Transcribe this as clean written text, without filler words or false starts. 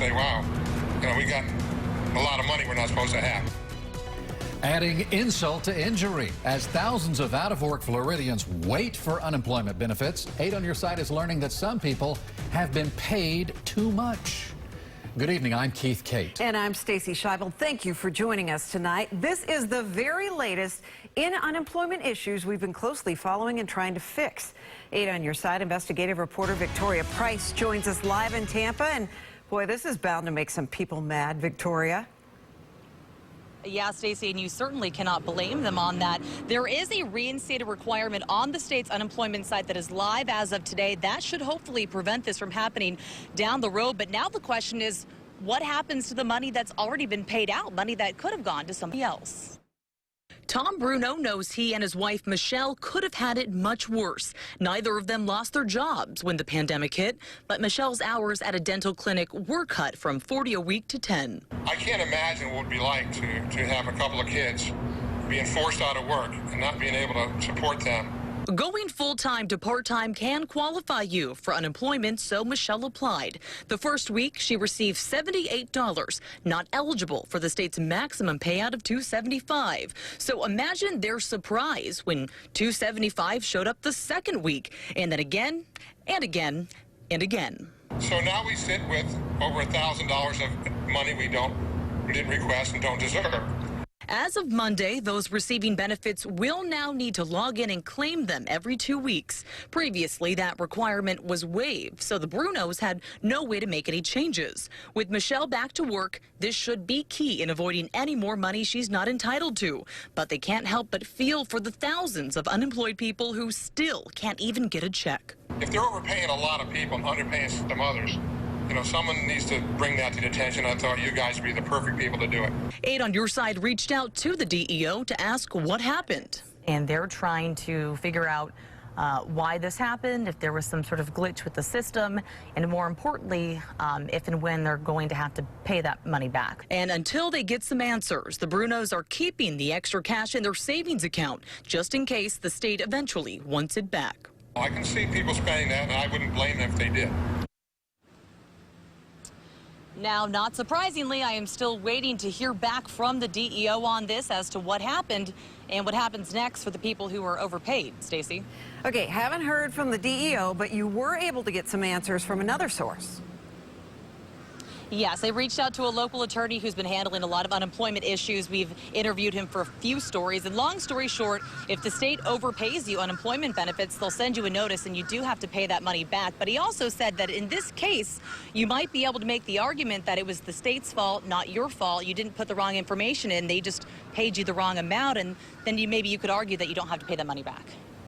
say, wow, we got a lot of money we're not supposed to have. Adding insult to injury as thousands of out-of-work Floridians wait for unemployment benefits. 8 on Your Side is learning that some people have been paid too much. Good evening, I'm Keith Cate. And I'm Stacy Scheibel. Thank you for joining us tonight. This is the very latest in unemployment issues we've been closely following and trying to fix. 8 on Your Side investigative reporter Victoria Price joins us live in Tampa. And boy, this is bound to make some people mad, Victoria. Yeah, Stacey, and you certainly cannot blame them on that. There is a reinstated requirement on the state's unemployment site that is live as of today. That should hopefully prevent this from happening down the road. But now the question is, what happens to the money that's already been paid out, money that could have gone to somebody else? Tom Bruno knows he and his wife Michelle could have had it much worse. Neither of them lost their jobs when the pandemic hit, but Michelle's hours at a dental clinic were cut from 40 a week to 10. I can't imagine what it would be like to have a couple of kids being forced out of work and not being able to support them. Going full-time to part-time can qualify you for unemployment, so Michelle applied. The first week, she received $78, not eligible for the state's maximum payout of $275. So imagine their surprise when $275 showed up the second week, and then again, and again, and again. So now we sit with over $1,000 of money we didn't request and don't deserve. As of Monday, those receiving benefits will now need to log in and claim them every 2 weeks. Previously, that requirement was waived, so the Brunos had no way to make any changes. With Michelle back to work, this should be key in avoiding any more money she's not entitled to. But they can't help but feel for the thousands of unemployed people who still can't even get a check. If they're overpaying a lot of people and underpaying some others, someone needs to bring that to the attention. I thought you guys would be the perfect people to do it. 8 on Your Side reached out to the DEO to ask what happened. And they're trying to figure out why this happened, if there was some sort of glitch with the system, and more importantly, if and when they're going to have to pay that money back. And until they get some answers, the Brunos are keeping the extra cash in their savings account, just in case the state eventually wants it back. I can see people spending that, and I wouldn't blame them if they did. Now, not surprisingly, I am still waiting to hear back from the DEO on this as to what happened and what happens next for the people who are overpaid. Stacey? Okay, haven't heard from the DEO, but you were able to get some answers from another source. Yes, they reached out to a local attorney who's been handling a lot of unemployment issues. We've interviewed him for a few stories. And long story short, if the state overpays you unemployment benefits, they'll send you a notice and you do have to pay that money back. But he also said that in this case, you might be able to make the argument that it was the state's fault, not your fault. You didn't put the wrong information in. They just paid you the wrong amount. And then maybe you could argue that you don't have to pay that money back.